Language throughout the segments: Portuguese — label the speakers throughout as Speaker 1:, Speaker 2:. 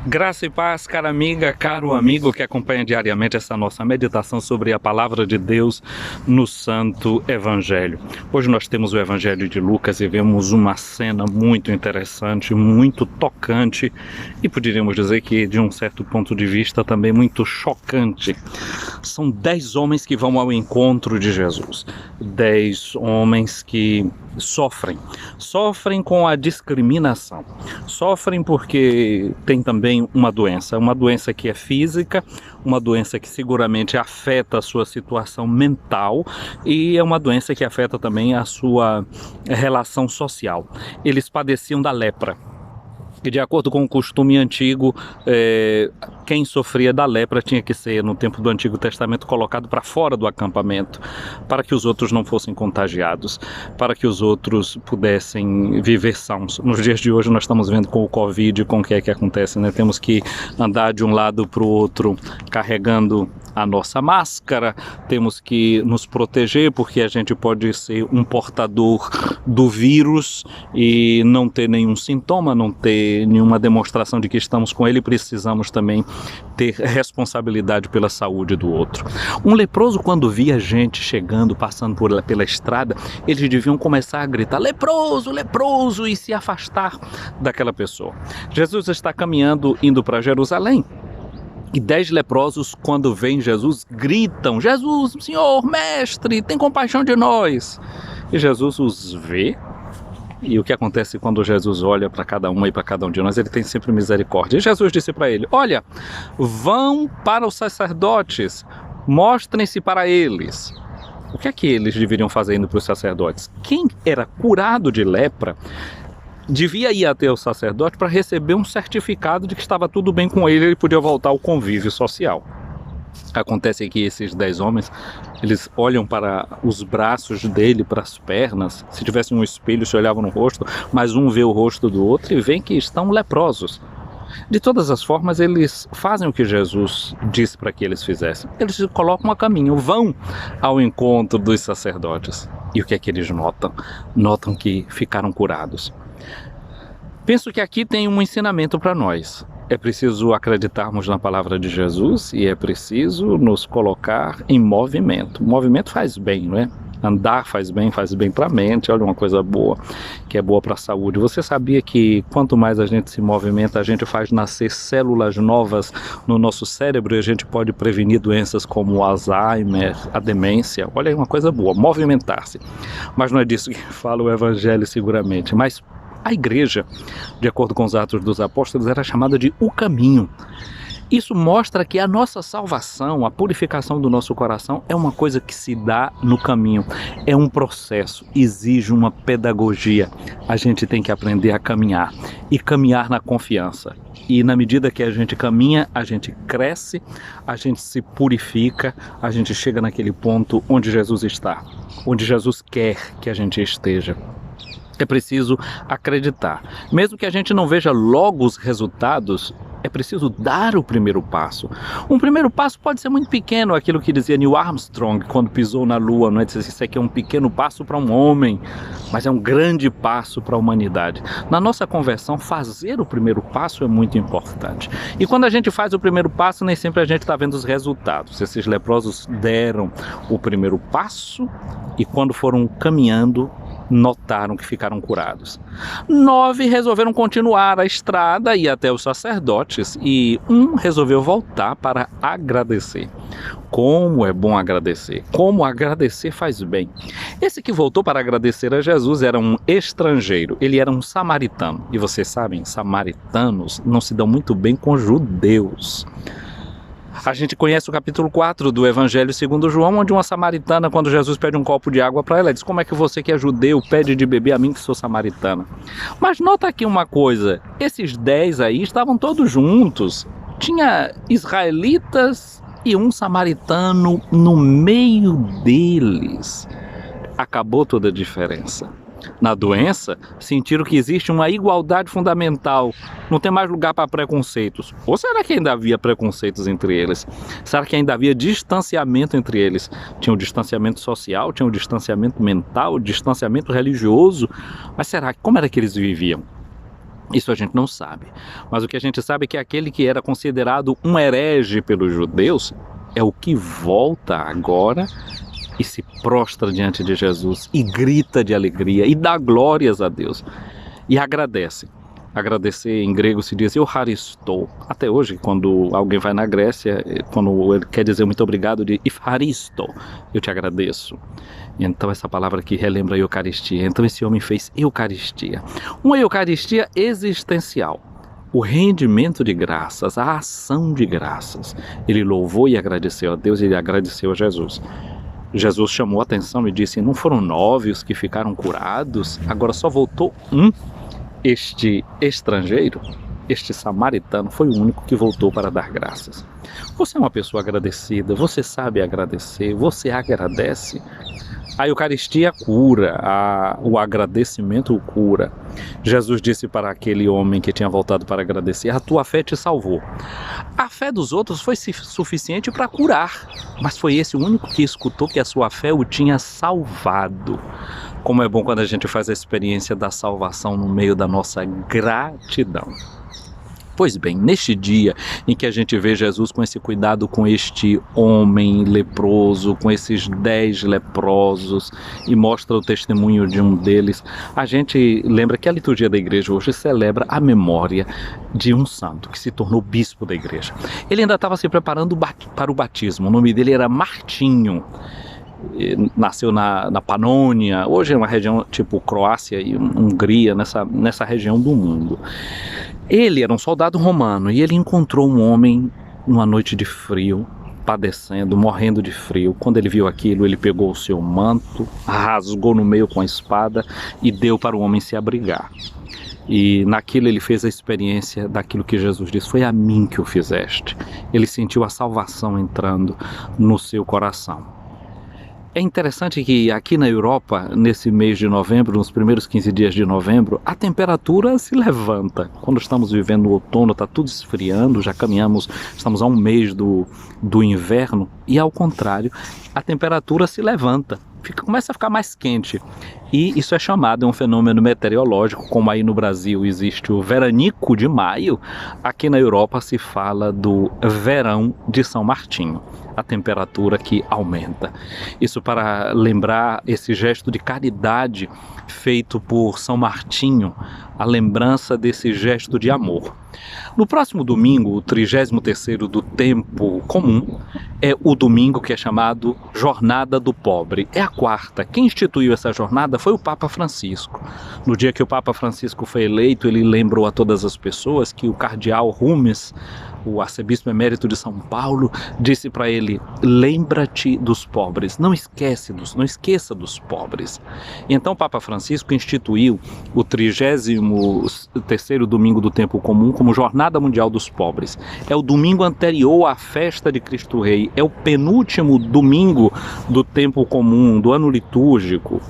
Speaker 1: Graça e paz, cara amiga, caro amigo que acompanha diariamente essa nossa meditação sobre a Palavra de Deus no Santo Evangelho. Hoje nós temos o Evangelho de Lucas e vemos uma cena muito interessante, muito tocante e poderíamos dizer que de um certo ponto de vista também muito chocante. São 10 homens que vão ao encontro de Jesus, 10 homens que sofrem com a discriminação, sofrem porque tem também uma doença que é física, uma doença que seguramente afeta a sua situação mental e é uma doença que afeta também a sua relação social. Eles padeciam da lepra. E de acordo com o costume antigo, quem sofria da lepra tinha que ser, no tempo do Antigo Testamento, colocado para fora do acampamento, para que os outros não fossem contagiados, para que os outros pudessem viver sãos. Nos dias de hoje nós estamos vendo com o Covid, com o que é que acontece, né? Temos que andar de um lado para o outro carregando a nossa máscara, temos que nos proteger porque a gente pode ser um portador do vírus e não ter nenhum sintoma, não ter nenhuma demonstração de que estamos com ele. Precisamos também ter responsabilidade pela saúde do outro. Um leproso, quando via gente chegando, passando pela estrada, eles deviam começar a gritar: leproso, leproso, e se afastar daquela pessoa. Jesus está caminhando, indo para Jerusalém. E 10 leprosos, quando veem Jesus, gritam: Jesus, Senhor, Mestre, tem compaixão de nós. E Jesus os vê. E o que acontece quando Jesus olha para cada uma e para cada um de nós? Ele tem sempre misericórdia. E Jesus disse para ele: olha, vão para os sacerdotes, mostrem-se para eles. O que é que eles deveriam fazer indo para os sacerdotes? Quem era curado de lepra devia ir até o sacerdote para receber um certificado de que estava tudo bem com ele, ele podia voltar ao convívio social. Acontece que esses 10 homens, eles olham para os braços dele, para as pernas. Se tivesse um espelho, se olhavam no rosto, mas um vê o rosto do outro e vê que estão leprosos. De todas as formas, eles fazem o que Jesus disse para que eles fizessem. Eles se colocam a caminho, vão ao encontro dos sacerdotes. E o que é que eles notam? Notam que ficaram curados. Penso que aqui tem um ensinamento para nós. É preciso acreditarmos na palavra de Jesus e é preciso nos colocar em movimento. O movimento faz bem, não é? Andar faz bem para a mente. Olha, uma coisa boa, que é boa para a saúde. Você sabia que quanto mais a gente se movimenta, a gente faz nascer células novas no nosso cérebro e a gente pode prevenir doenças como o Alzheimer, a demência? Olha, é uma coisa boa, movimentar-se. Mas não é disso que fala o Evangelho seguramente, mas a igreja, de acordo com os Atos dos Apóstolos, era chamada de o caminho. Isso mostra que a nossa salvação, a purificação do nosso coração é uma coisa que se dá no caminho. É um processo, exige uma pedagogia. A gente tem que aprender a caminhar e caminhar na confiança. E na medida que a gente caminha, a gente cresce, a gente se purifica, a gente chega naquele ponto onde Jesus está, onde Jesus quer que a gente esteja. É preciso acreditar. Mesmo que a gente não veja logo os resultados, é preciso dar o primeiro passo. Um primeiro passo pode ser muito pequeno, aquilo que dizia Neil Armstrong quando pisou na Lua, não é? Disse, isso aqui é um pequeno passo para um homem, mas é um grande passo para a humanidade. Na nossa conversão, fazer o primeiro passo é muito importante. E quando a gente faz o primeiro passo, nem sempre a gente está vendo os resultados. Esses leprosos deram o primeiro passo e quando foram caminhando, notaram que ficaram curados. 9 resolveram continuar a estrada e ir até os sacerdotes e um resolveu voltar para agradecer. Como é bom agradecer, como agradecer faz bem. Esse que voltou para agradecer a Jesus era um estrangeiro, ele era um samaritano. E vocês sabem, samaritanos não se dão muito bem com judeus. A gente conhece o capítulo 4 do Evangelho segundo João, onde uma samaritana, quando Jesus pede um copo de água para ela, diz: como é que você que é judeu pede de beber a mim que sou samaritana? Mas nota aqui uma coisa, esses 10 aí estavam todos juntos, tinha israelitas e um samaritano no meio deles. Acabou toda a diferença. Na doença, sentiram que existe uma igualdade fundamental. Não tem mais lugar para preconceitos. Ou será que ainda havia preconceitos entre eles? Será que ainda havia distanciamento entre eles? Tinha um distanciamento social, tinha um distanciamento mental, distanciamento religioso. Mas será, como era que eles viviam? Isso a gente não sabe. Mas o que a gente sabe é que aquele que era considerado um herege pelos judeus é o que volta agora e se prostra diante de Jesus e grita de alegria e dá glórias a Deus e agradece. Agradecer em grego se diz eucharistou. Até hoje, quando alguém vai na Grécia, quando ele quer dizer muito obrigado, diz eucharisto, eu te agradeço. Então essa palavra aqui relembra a Eucaristia. Então esse homem fez Eucaristia. Uma Eucaristia existencial. O rendimento de graças, a ação de graças. Ele louvou e agradeceu a Deus e ele agradeceu a Jesus. Jesus chamou a atenção e disse, não foram 9 os que ficaram curados? Agora só voltou um. Este estrangeiro, este samaritano, foi o único que voltou para dar graças. Você é uma pessoa agradecida, você sabe agradecer, você agradece. A Eucaristia cura, o agradecimento cura. Jesus disse para aquele homem que tinha voltado para agradecer, a tua fé te salvou. A fé dos outros foi suficiente para curar, mas foi esse o único que escutou que a sua fé o tinha salvado. Como é bom quando a gente faz a experiência da salvação no meio da nossa gratidão. Pois bem, neste dia em que a gente vê Jesus com esse cuidado com este homem leproso, com esses 10 leprosos e mostra o testemunho de um deles, a gente lembra que a liturgia da igreja hoje celebra a memória de um santo que se tornou bispo da igreja. Ele ainda estava se preparando para o batismo, o nome dele era Martinho. Nasceu na Panônia, hoje é uma região tipo Croácia e Hungria, nessa região do mundo. Ele era um soldado romano e ele encontrou um homem numa noite de frio, padecendo, morrendo de frio. Quando ele viu aquilo, ele pegou o seu manto, rasgou no meio com a espada e deu para o homem se abrigar. E naquilo ele fez a experiência daquilo que Jesus disse, foi a mim que o fizeste. Ele sentiu a salvação entrando no seu coração. É interessante que aqui na Europa, nesse mês de novembro, nos primeiros 15 dias de novembro, a temperatura se levanta. Quando estamos vivendo o outono, está tudo esfriando, já estamos a um mês do inverno e ao contrário, a temperatura se levanta. Começa a ficar mais quente e isso é chamado, é um fenômeno meteorológico, como aí no Brasil existe o veranico de maio, aqui na Europa se fala do verão de São Martinho, a temperatura que aumenta. Isso para lembrar esse gesto de caridade feito por São Martinho, a lembrança desse gesto de amor. No próximo domingo, o 33º do tempo comum, é o domingo que é chamado Jornada do Pobre. É a quarta. Quem instituiu essa jornada foi o Papa Francisco. No dia que o Papa Francisco foi eleito, ele lembrou a todas as pessoas que o cardeal Rumes, o arcebispo emérito de São Paulo, disse para ele, lembra-te dos pobres, não esqueça dos pobres. E então o Papa Francisco instituiu o 33º domingo do tempo comum como Jornada Mundial dos Pobres. É o domingo anterior à festa de Cristo Rei, é o penúltimo domingo do tempo comum, do ano litúrgico,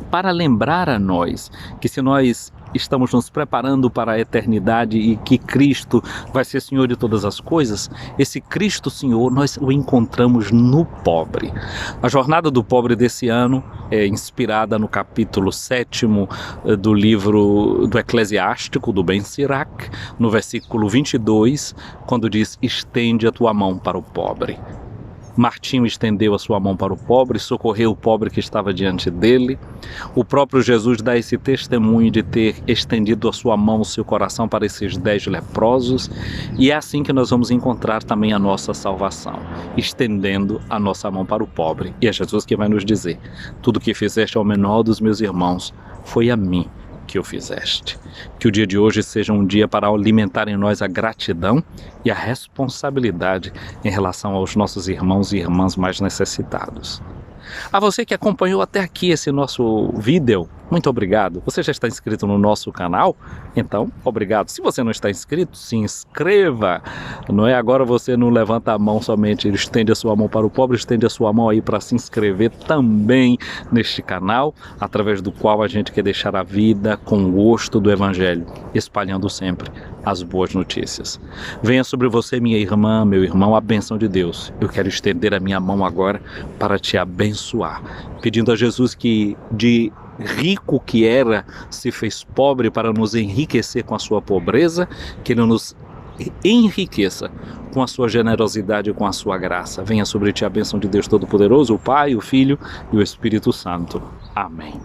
Speaker 1: para lembrar a nós que se nós estamos nos preparando para a eternidade e que Cristo vai ser Senhor de todas as coisas, esse Cristo Senhor nós o encontramos no pobre. A jornada do pobre desse ano é inspirada no capítulo 7º do livro do Eclesiástico, do Ben Sirac, no versículo 22, quando diz, estende a tua mão para o pobre. Martinho estendeu a sua mão para o pobre, socorreu o pobre que estava diante dele. O próprio Jesus dá esse testemunho de ter estendido a sua mão, o seu coração para esses 10 leprosos. E é assim que nós vamos encontrar também a nossa salvação, estendendo a nossa mão para o pobre. E é Jesus que vai nos dizer, tudo que fizeste ao menor dos meus irmãos, foi a mim que o fizeste. Que o dia de hoje seja um dia para alimentar em nós a gratidão e a responsabilidade em relação aos nossos irmãos e irmãs mais necessitados. A você que acompanhou até aqui esse nosso vídeo, muito obrigado. Você já está inscrito no nosso canal? Então, obrigado. Se você não está inscrito, se inscreva. Não é agora você não levanta a mão somente, estende a sua mão para o pobre, estende a sua mão aí para se inscrever também neste canal, através do qual a gente quer deixar a vida com gosto do Evangelho, espalhando sempre as boas notícias. Venha sobre você, minha irmã, meu irmão, a bênção de Deus. Eu quero estender a minha mão agora para te abençoar, pedindo a Jesus que de rico que era, se fez pobre para nos enriquecer com a sua pobreza, que Ele nos enriqueça com a sua generosidade e com a sua graça. Venha sobre ti a bênção de Deus Todo-Poderoso, o Pai, o Filho e o Espírito Santo. Amém.